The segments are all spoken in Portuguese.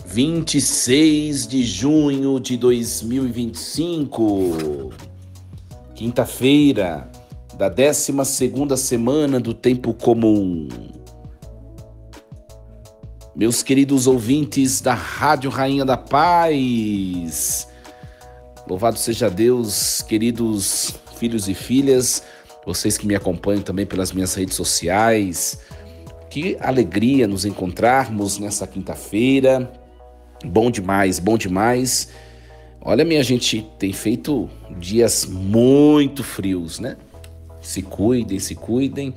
26 de junho de 2025, quinta-feira da 12ª semana do Tempo Comum. Meus queridos ouvintes da Rádio Rainha da Paz, louvado seja Deus, queridos filhos e filhas, vocês que me acompanham também pelas minhas redes sociais. Que alegria nos encontrarmos nessa quinta-feira. Bom demais, bom demais. Olha, minha gente, tem feito dias muito frios, né? Se cuidem, se cuidem.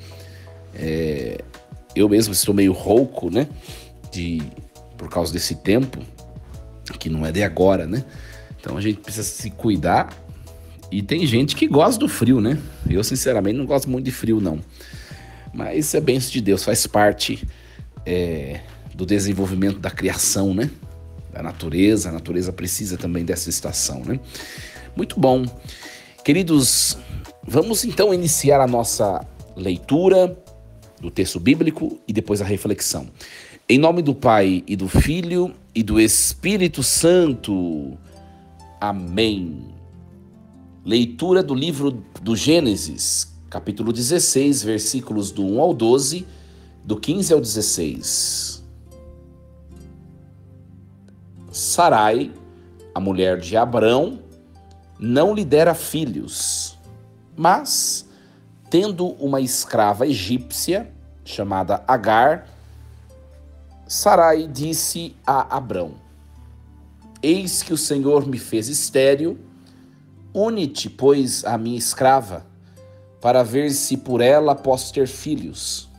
Eu mesmo estou meio rouco, né? Por causa desse tempo, que não é de agora, né? Então a gente precisa se cuidar. E tem gente que gosta do frio, né? Eu, sinceramente, não gosto muito de frio, não. Mas é bênção de Deus, faz parte do desenvolvimento da criação, né? Da natureza. A natureza precisa também dessa estação, né? Muito bom. Queridos, vamos então iniciar a nossa leitura do texto bíblico e depois a reflexão. Em nome do Pai e do Filho e do Espírito Santo. Amém. Leitura do livro do Gênesis, capítulo 16, versículos do 1 ao 12, do 15 ao 16. Sarai, a mulher de Abrão, não lhe dera filhos, mas, tendo uma escrava egípcia, chamada Agar, Sarai disse a Abrão: Eis que o Senhor me fez estéril, une-te, pois, à minha escrava, para ver se por ela posso ter filhos.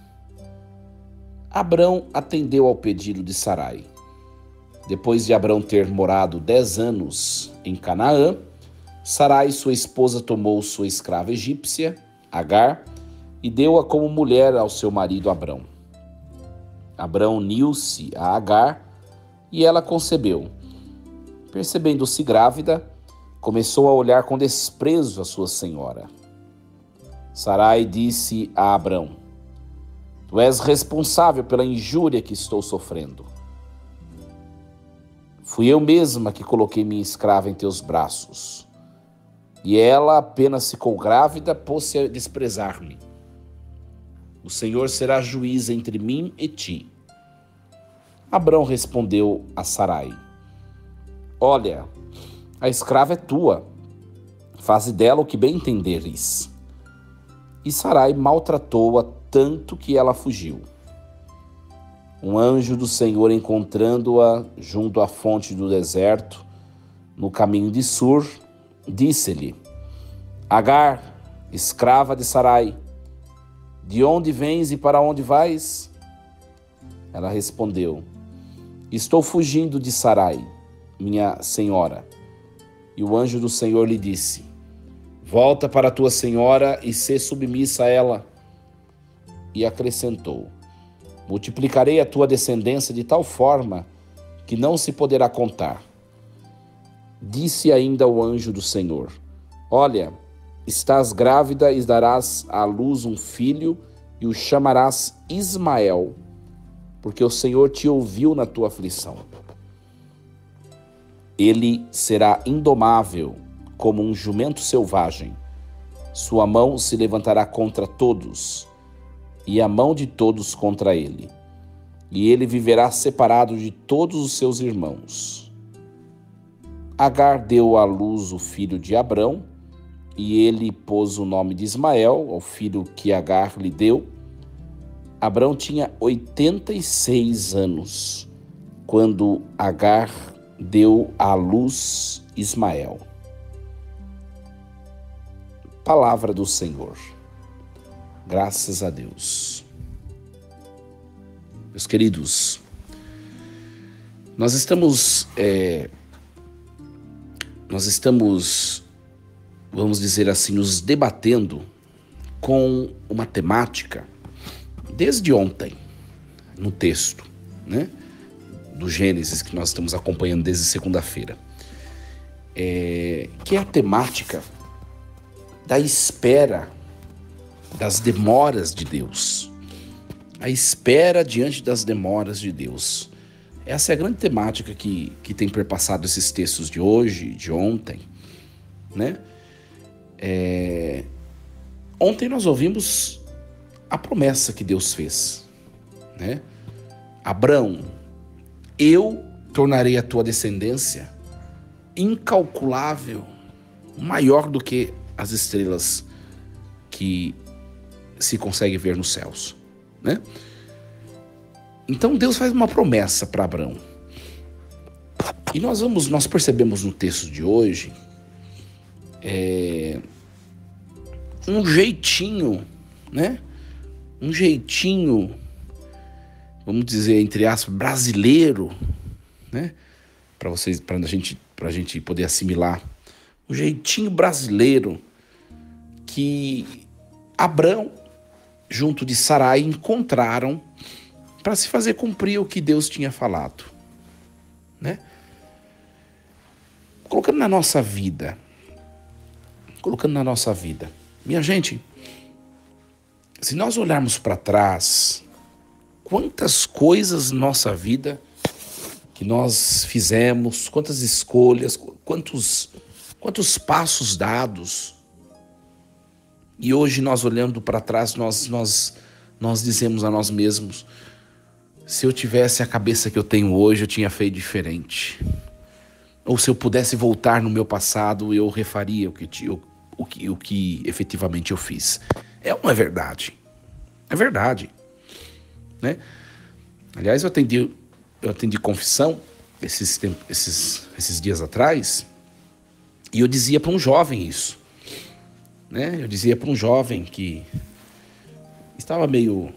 Abrão atendeu ao pedido de Sarai. Depois de Abrão ter morado 10 anos em Canaã, Sarai, sua esposa, tomou sua escrava egípcia, Agar, e deu-a como mulher ao seu marido Abrão. Abrão uniu-se a Agar e ela concebeu. Percebendo-se grávida, começou a olhar com desprezo a sua senhora. Sarai disse a Abrão: Tu és responsável pela injúria que estou sofrendo. Fui eu mesma que coloquei minha escrava em teus braços. E ela apenas ficou grávida, pôs-se a desprezar-me. O Senhor será juiz entre mim e ti. Abrão respondeu a Sarai: Olha, a escrava é tua, faze dela o que bem entenderes. E Sarai maltratou-a tanto que ela fugiu. Um anjo do Senhor, encontrando-a junto à fonte do deserto, no caminho de Sur, disse-lhe: Agar, escrava de Sarai, de onde vens e para onde vais? Ela respondeu: Estou fugindo de Sarai, minha senhora. E o anjo do Senhor lhe disse: Volta para a tua senhora e sê submissa a ela. E acrescentou: Multiplicarei a tua descendência de tal forma que não se poderá contar. Disse ainda o anjo do Senhor: Olha, estás grávida e darás à luz um filho e o chamarás Ismael, porque o Senhor te ouviu na tua aflição. Ele será indomável, como um jumento selvagem. Sua mão se levantará contra todos, e a mão de todos contra ele. E ele viverá separado de todos os seus irmãos. Agar deu à luz o filho de Abrão, e ele pôs o nome de Ismael ao filho que Agar lhe deu. Abrão tinha 86 anos, quando Agar deu à luz Ismael. Palavra do Senhor. Graças a Deus. Meus queridos, nós estamos, vamos dizer assim, nos debatendo com uma temática desde ontem, no texto, né, do Gênesis, que nós estamos acompanhando desde segunda-feira, que é a temática da espera, das demoras de Deus. A espera diante das demoras de Deus. Essa é a grande temática que tem perpassado esses textos de hoje, de ontem, né? Ontem nós ouvimos a promessa que Deus fez, né? Abrão, eu tornarei a tua descendência incalculável, maior do que as estrelas que se consegue ver nos céus, né? Então Deus faz uma promessa para Abrão. E nós percebemos no texto de hoje um jeitinho, né? Um jeitinho, vamos dizer, entre aspas, brasileiro, né? Para a gente poder assimilar. Um jeitinho brasileiro que Abrão, junto de Sarai, encontraram para se fazer cumprir o que Deus tinha falado, né? Colocando na nossa vida, minha gente, se nós olharmos para trás, quantas coisas na nossa vida que nós fizemos, quantas escolhas, quantos passos dados, e hoje nós olhando para trás, nós dizemos a nós mesmos: se eu tivesse a cabeça que eu tenho hoje, eu tinha feito diferente. Ou se eu pudesse voltar no meu passado, eu refaria o que efetivamente eu fiz. É uma verdade. É verdade, né? Aliás, eu atendi confissão esses dias atrás, e eu dizia para um jovem isso, né? Eu dizia para um jovem que estava meio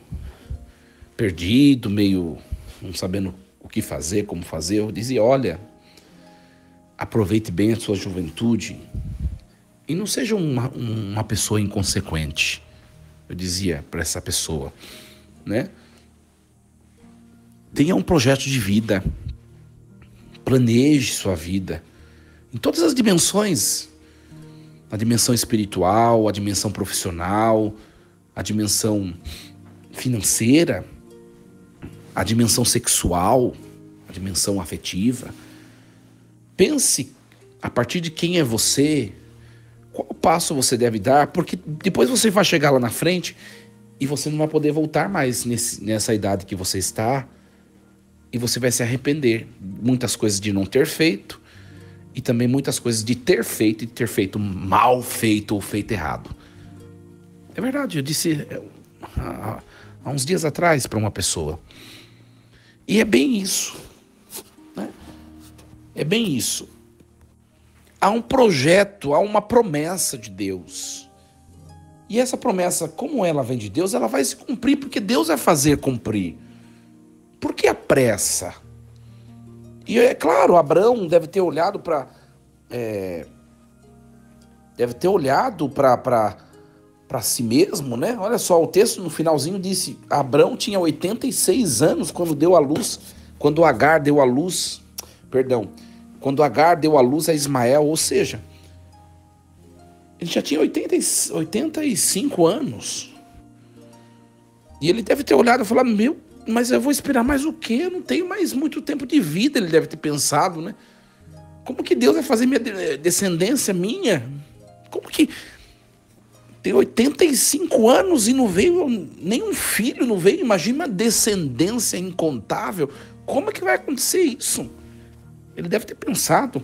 perdido, meio não sabendo o que fazer, como fazer. Eu dizia: olha, aproveite bem a sua juventude e não seja uma pessoa inconsequente. Eu dizia para essa pessoa, né? Tenha um projeto de vida, planeje sua vida em todas as dimensões, a dimensão espiritual, a dimensão profissional, a dimensão financeira, a dimensão sexual, a dimensão afetiva. Pense a partir de quem é você, qual passo você deve dar, porque depois você vai chegar lá na frente e você não vai poder voltar mais nessa idade que você está, e você vai se arrepender. Muitas coisas de não ter feito, e também muitas coisas de ter feito e ter feito mal feito ou feito errado. É verdade, eu disse há uns dias atrás para uma pessoa. E é bem isso, né? É bem isso. Há um projeto, há uma promessa de Deus. E essa promessa, como ela vem de Deus, ela vai se cumprir, porque Deus vai fazer cumprir. Por que a pressa? E é claro, Abraão deve ter olhado para si mesmo, né? Olha só, o texto no finalzinho disse: Abraão tinha 86 anos quando deu à luz, quando Agar deu à luz a Ismael, ou seja, ele já tinha 85 anos. E ele deve ter olhado e falado: mas eu vou esperar mais o quê? Eu não tenho mais muito tempo de vida, ele deve ter pensado, né? Como que Deus vai fazer minha descendência minha? Como que tem 85 anos e não veio nenhum filho, não veio? Imagina uma descendência incontável. Como é que vai acontecer isso? Ele deve ter pensado.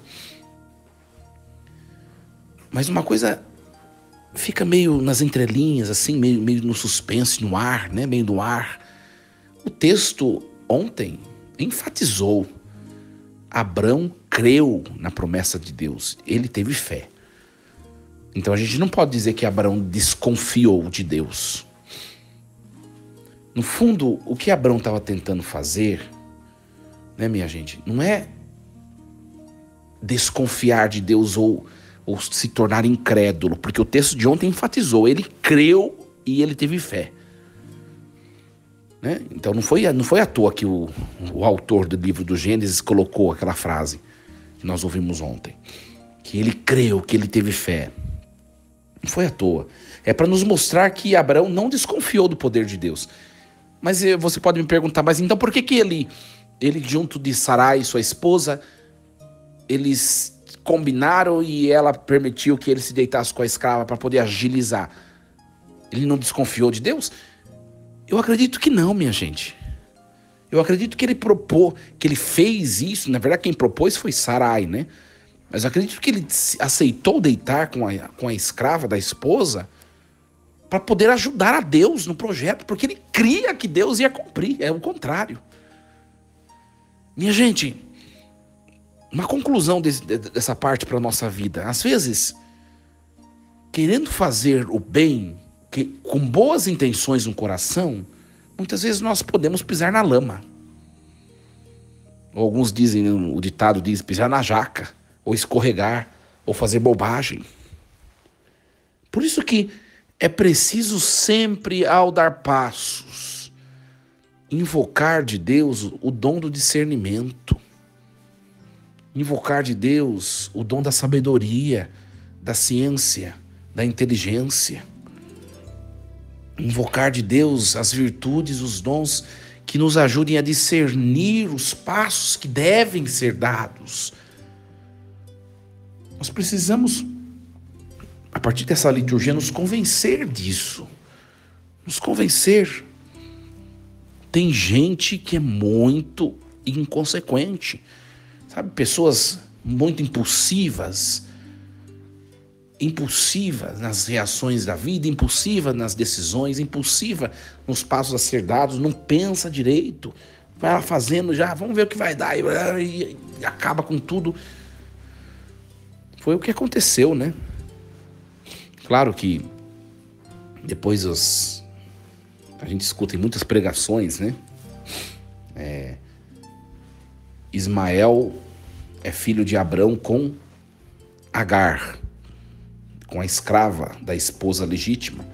Mas uma coisa fica meio nas entrelinhas, assim, meio no suspense, no ar, né? Meio no ar. O texto ontem enfatizou: Abrão creu na promessa de Deus, ele teve fé. Então a gente não pode dizer que Abrão desconfiou de Deus. No fundo, o que Abrão estava tentando fazer, né, minha gente, não é desconfiar de Deus ou se tornar incrédulo, porque o texto de ontem enfatizou: ele creu e ele teve fé. Né? Então não foi à toa que o autor do livro do Gênesis colocou aquela frase que nós ouvimos ontem, que ele creu, que ele teve fé. Não foi à toa. É para nos mostrar que Abraão não desconfiou do poder de Deus. Mas você pode me perguntar: mas então por que ele ele junto de Sarai, sua esposa, eles combinaram e ela permitiu que ele se deitasse com a escrava para poder agilizar. Ele não desconfiou de Deus? Eu acredito que não, minha gente. Eu acredito que ele fez isso. Na verdade, quem propôs foi Sarai, né? Mas eu acredito que ele aceitou deitar com a escrava da esposa para poder ajudar a Deus no projeto, porque ele cria que Deus ia cumprir. É o contrário. Minha gente, uma conclusão dessa parte para a nossa vida. Às vezes, querendo fazer o bem, com boas intenções no coração, muitas vezes nós podemos pisar na lama. Ou alguns dizem, o ditado diz, pisar na jaca, ou escorregar, ou fazer bobagem. Por isso que é preciso sempre, ao dar passos, invocar de Deus o dom do discernimento. Invocar de Deus o dom da sabedoria, da ciência, da inteligência. Invocar de Deus as virtudes, os dons que nos ajudem a discernir os passos que devem ser dados. Nós precisamos, a partir dessa liturgia, nos convencer disso. Nos convencer. Tem gente que é muito inconsequente. Sabe, pessoas muito impulsivas nas reações da vida, impulsiva nas decisões, impulsiva nos passos a ser dados, não pensa direito, vai lá fazendo já, vamos ver o que vai dar, e acaba com tudo. Foi o que aconteceu, né? Claro que depois a gente escuta em muitas pregações, né? Ismael é filho de Abrão com Agar, com a escrava da esposa legítima,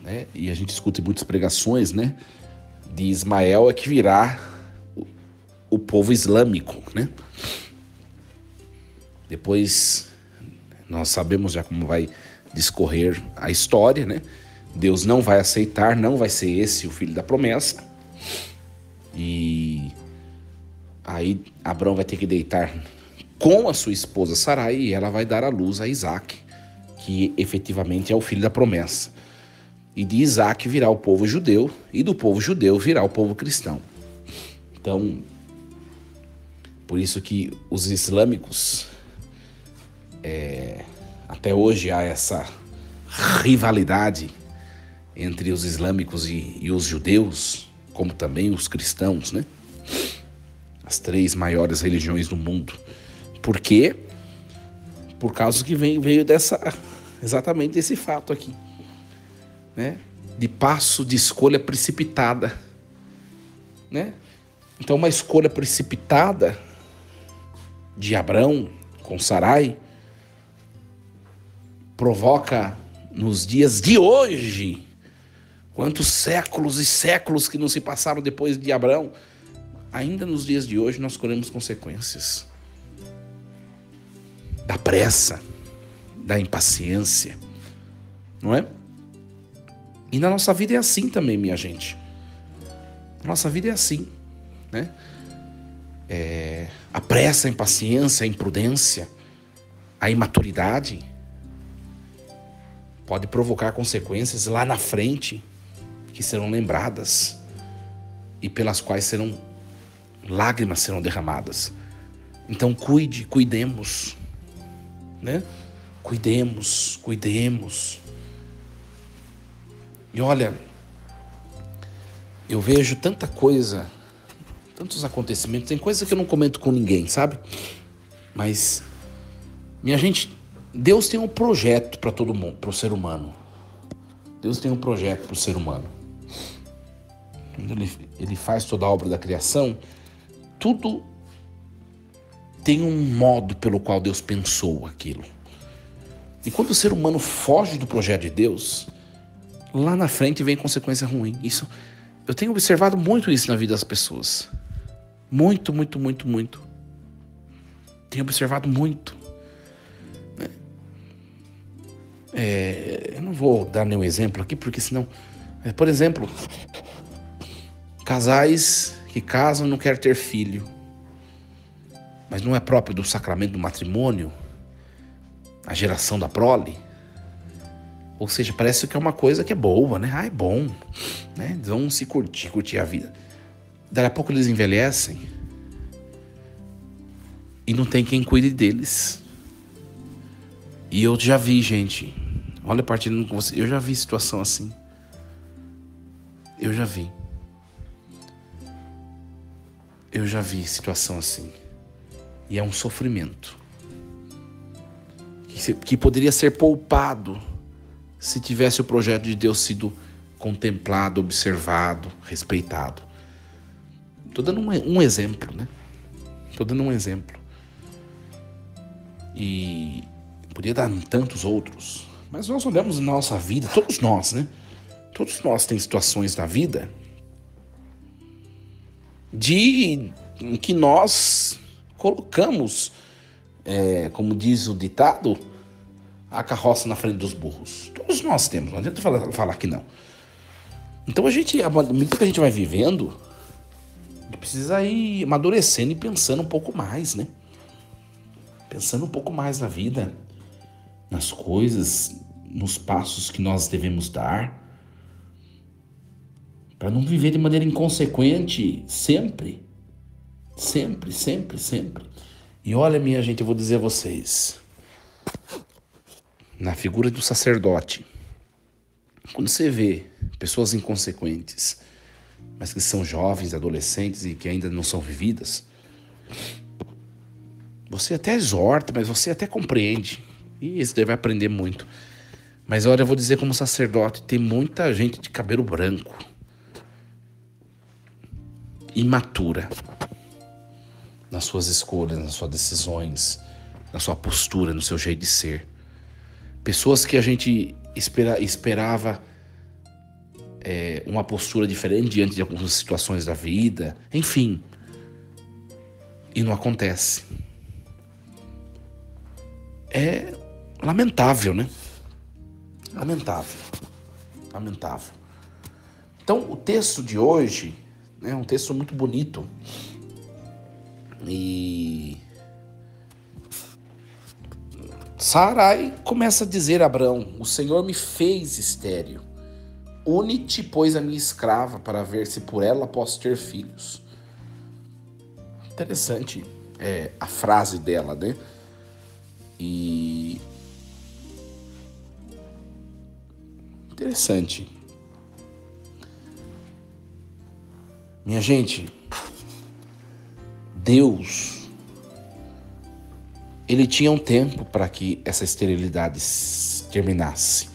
né? E a gente escuta em muitas pregações, né? De Ismael é que virá o povo islâmico, né? Depois nós sabemos já como vai discorrer a história, né? Deus não vai aceitar, não vai ser esse o filho da promessa. E aí Abrão vai ter que deitar com a sua esposa Sarai e ela vai dar à luz a Isaac, que efetivamente é o filho da promessa. E de Isaac virá o povo judeu, e do povo judeu virá o povo cristão. Então, por isso que os islâmicos, até hoje há essa rivalidade entre os islâmicos e os judeus, como também os cristãos, né? As 3 maiores religiões do mundo. Por quê? Por causa que veio exatamente desse fato aqui, né? De passo de escolha precipitada, né? Então, uma escolha precipitada de Abrão com Sarai provoca nos dias de hoje, quantos séculos e séculos que não se passaram depois de Abrão, ainda nos dias de hoje nós colhemos consequências da pressa, da impaciência, não é? E na nossa vida é assim também, minha gente. Na nossa vida é assim, né? A pressa, a impaciência, a imprudência, a imaturidade pode provocar consequências lá na frente que serão lembradas e pelas quais lágrimas serão derramadas. Então cuidemos, né? Cuidemos. E olha, eu vejo tanta coisa, tantos acontecimentos, tem coisa que eu não comento com ninguém, sabe? Mas, minha gente, Deus tem um projeto para todo mundo, para o ser humano. Deus tem um projeto para o ser humano. Quando ele faz toda a obra da criação, tudo tem um modo pelo qual Deus pensou aquilo. E quando o ser humano foge do projeto de Deus, lá na frente vem consequência ruim. Isso, eu tenho observado muito isso na vida das pessoas. Muito. Tenho observado muito. Eu não vou dar nenhum exemplo aqui, porque senão... por exemplo, casais que casam e não quer ter filho. Mas não é próprio do sacramento do matrimônio a geração da prole? Ou seja, parece que é uma coisa que é boa, né? É bom, né? Eles vão se curtir a vida. Daí a pouco eles envelhecem e não tem quem cuide deles. E eu já vi, gente, olha, partilhando com você, eu já vi situação assim. Eu já vi situação assim. E é um sofrimento que poderia ser poupado se tivesse o projeto de Deus sido contemplado, observado, respeitado. Estou dando um exemplo, né? Estou dando um exemplo. E podia dar tantos outros. Mas nós olhamos na nossa vida, todos nós, né? Todos nós temos situações na vida em que nós colocamos, como diz o ditado, a carroça na frente dos burros. Todos nós temos, não adianta falar que não. Então à medida que a gente vai vivendo, a gente precisa ir amadurecendo e pensando um pouco mais, né? Pensando um pouco mais na vida, nas coisas, nos passos que nós devemos dar, para não viver de maneira inconsequente sempre. Sempre, sempre, sempre. E olha, minha gente, eu vou dizer a vocês, na figura do sacerdote, quando você vê pessoas inconsequentes, mas que são jovens, adolescentes e que ainda não são vividas, você até exorta, mas você até compreende. E isso daí vai aprender muito. Mas olha, eu vou dizer como sacerdote, tem muita gente de cabelo branco, imatura, nas suas escolhas, nas suas decisões, na sua postura, no seu jeito de ser. Pessoas que a gente esperava uma postura diferente diante de algumas situações da vida, enfim, e não acontece. É lamentável, né? Lamentável. Então, o texto de hoje é um texto muito bonito. E Sarai começa a dizer a Abrão: o Senhor me fez estéril. Une-te, pois, a minha escrava, para ver se por ela posso ter filhos. Interessante a frase dela, né? E interessante. Minha gente, Deus, ele tinha um tempo para que essa esterilidade terminasse.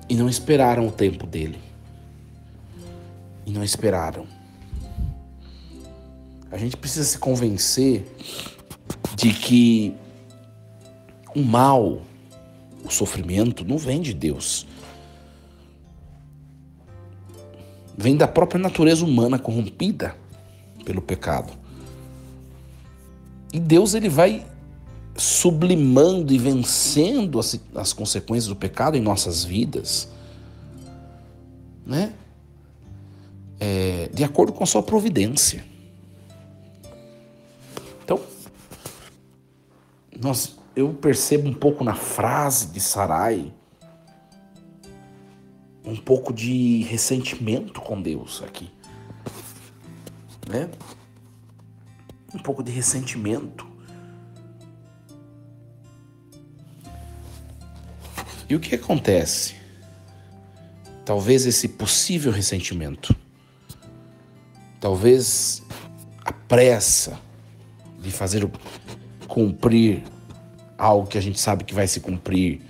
E não esperaram o tempo dele. A gente precisa se convencer de que o mal, o sofrimento, não vem de Deus. Vem da própria natureza humana corrompida pelo pecado. E Deus, ele vai sublimando e vencendo as consequências do pecado em nossas vidas, né? De acordo com a sua providência. Então, eu percebo um pouco na frase de Sarai, um pouco de ressentimento com Deus aqui, né? Um pouco de ressentimento. E o que acontece? Talvez esse possível ressentimento, talvez a pressa de fazer cumprir algo que a gente sabe que vai se cumprir,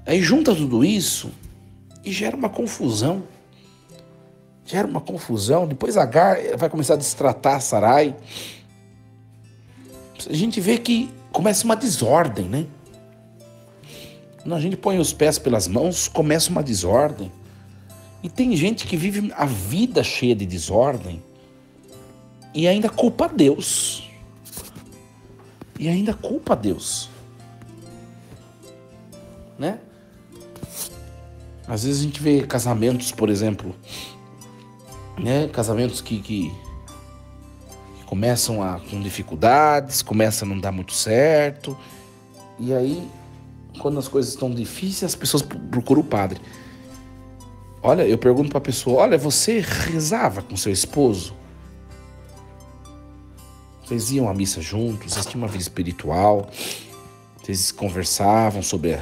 aí junta tudo isso e gera uma confusão. Depois Agar vai começar a destratar Sarai. A gente vê que começa uma desordem, né? Quando a gente põe os pés pelas mãos, começa uma desordem. E tem gente que vive a vida cheia de desordem e ainda culpa Deus. Né? Às vezes a gente vê casamentos, por exemplo, né? Casamentos que começam com dificuldades, começam a não dar muito certo. E aí, quando as coisas estão difíceis, as pessoas procuram o padre. Olha, eu pergunto para a pessoa, olha, você rezava com seu esposo? Vocês iam à missa juntos, vocês tinham uma vida espiritual, vocês conversavam sobre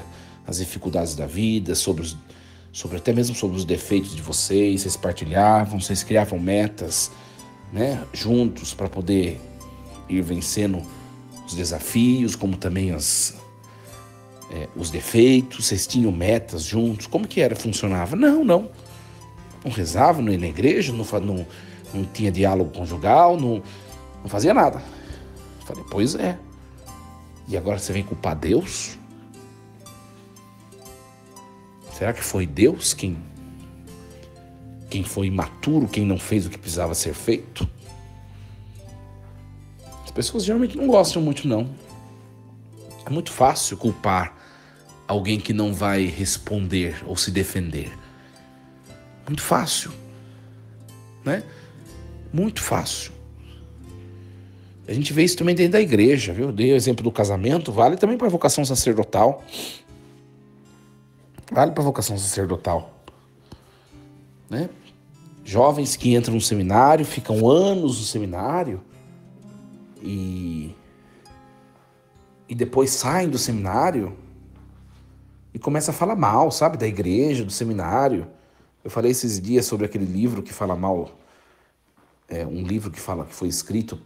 as dificuldades da vida, até mesmo sobre os defeitos de vocês partilhavam, vocês criavam metas, né, juntos para poder ir vencendo os desafios, como também os defeitos, vocês tinham metas juntos, como que funcionava? Não rezava, não ia na igreja, não tinha diálogo conjugal, não fazia nada. Falei, pois é. E agora você vem culpar Deus? Será que foi Deus quem foi imaturo, quem não fez o que precisava ser feito? As pessoas geralmente não gostam muito, não. É muito fácil culpar alguém que não vai responder ou se defender. Muito fácil, né? Muito fácil. A gente vê isso também dentro da igreja, viu? Dei o exemplo do casamento, vale também para a vocação sacerdotal. Vale para a vocação sacerdotal, né? Jovens que entram no seminário, ficam anos no seminário e depois saem do seminário e começam a falar mal, sabe? Da igreja, do seminário. Eu falei esses dias sobre aquele livro que fala mal, um livro que foi escrito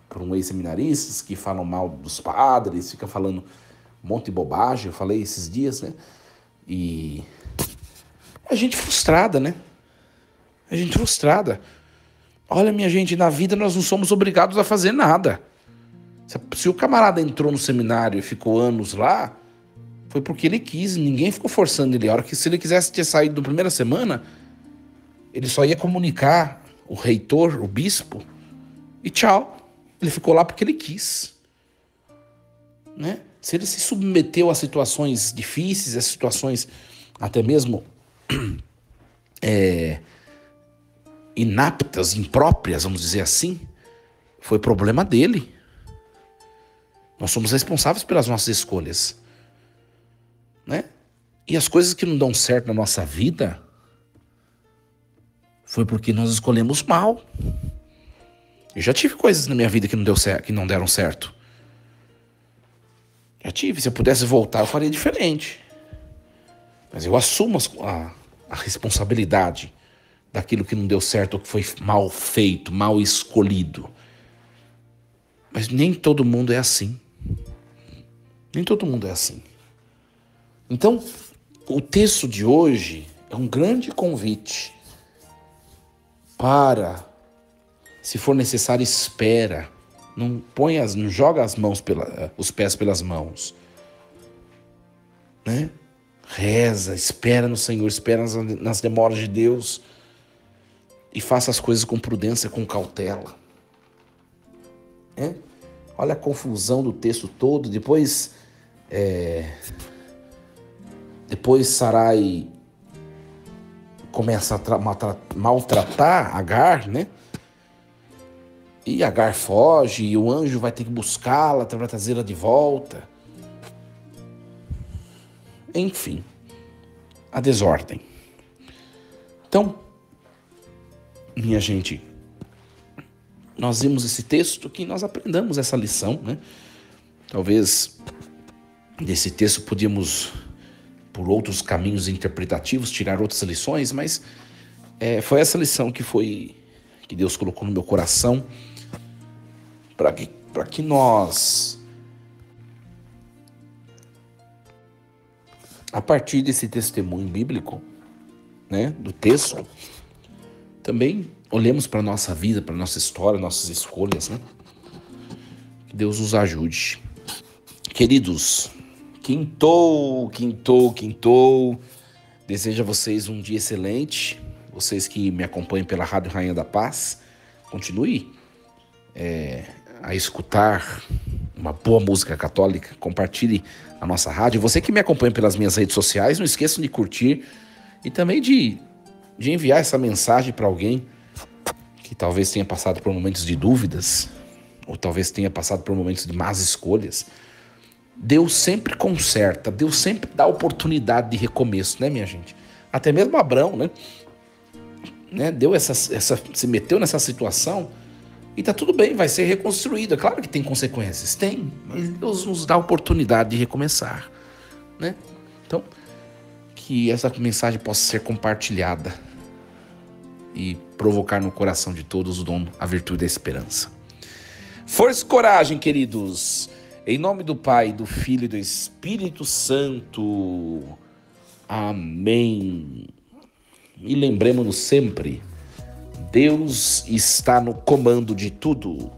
por um ex-seminarista, que falam mal dos padres, fica falando um monte de bobagem. Eu falei esses dias, né? E a gente frustrada, né? A gente frustrada. Olha, minha gente, na vida nós não somos obrigados a fazer nada. Se o camarada entrou no seminário e ficou anos lá, foi porque ele quis, ninguém ficou forçando ele. A hora que, se ele quisesse ter saído na primeira semana, ele só ia comunicar o reitor, o bispo, e tchau. Ele ficou lá porque ele quis, né? Se ele se submeteu a situações difíceis, a situações até mesmo inaptas, impróprias, vamos dizer assim, foi problema dele. Nós somos responsáveis pelas nossas escolhas, né? E as coisas que não dão certo na nossa vida foi porque nós escolhemos mal. Eu já tive coisas na minha vida que não deram certo. Já tive. Se eu pudesse voltar, eu faria diferente. Mas eu assumo a responsabilidade daquilo que não deu certo ou que foi mal feito, mal escolhido. Mas nem todo mundo é assim. Nem todo mundo é assim. Então, o texto de hoje é um grande convite para, se for necessário, espera. Não joga os pés pelas mãos, né? Reza, espera no Senhor, espera nas demoras de Deus e faça as coisas com prudência, com cautela. Olha a confusão do texto todo. Depois Sarai começa a maltratar Agar, né? E Agar foge, e o anjo vai ter que buscá-la para trazê-la de volta. Enfim, a desordem. Então, minha gente, nós vimos esse texto que nós aprendamos essa lição, né? Talvez desse texto podíamos, por outros caminhos interpretativos, tirar outras lições, mas foi essa lição que Deus colocou no meu coração para que nós, a partir desse testemunho bíblico, né, do texto, também olhemos para a nossa vida, para a nossa história, nossas escolhas, né? Que Deus nos ajude. Queridos, quintou. Desejo a vocês um dia excelente. Vocês que me acompanham pela Rádio Rainha da Paz, continue a escutar uma boa música católica. Compartilhe a nossa rádio. Você que me acompanha pelas minhas redes sociais, não esqueçam de curtir e também de enviar essa mensagem para alguém que talvez tenha passado por momentos de dúvidas, ou talvez tenha passado por momentos de más escolhas, Deus sempre conserta, Deus sempre dá oportunidade de recomeço, né, minha gente? Até mesmo Abrão, né? Deu se meteu nessa situação e tá tudo bem, vai ser reconstruído. É claro que tem consequências, tem, mas Deus nos dá a oportunidade de recomeçar, né? Então, que essa mensagem possa ser compartilhada e provocar no coração de todos o dom, a virtude da esperança. Força e coragem, queridos! Em nome do Pai, do Filho e do Espírito Santo. Amém. E lembremos-nos sempre, Deus está no comando de tudo.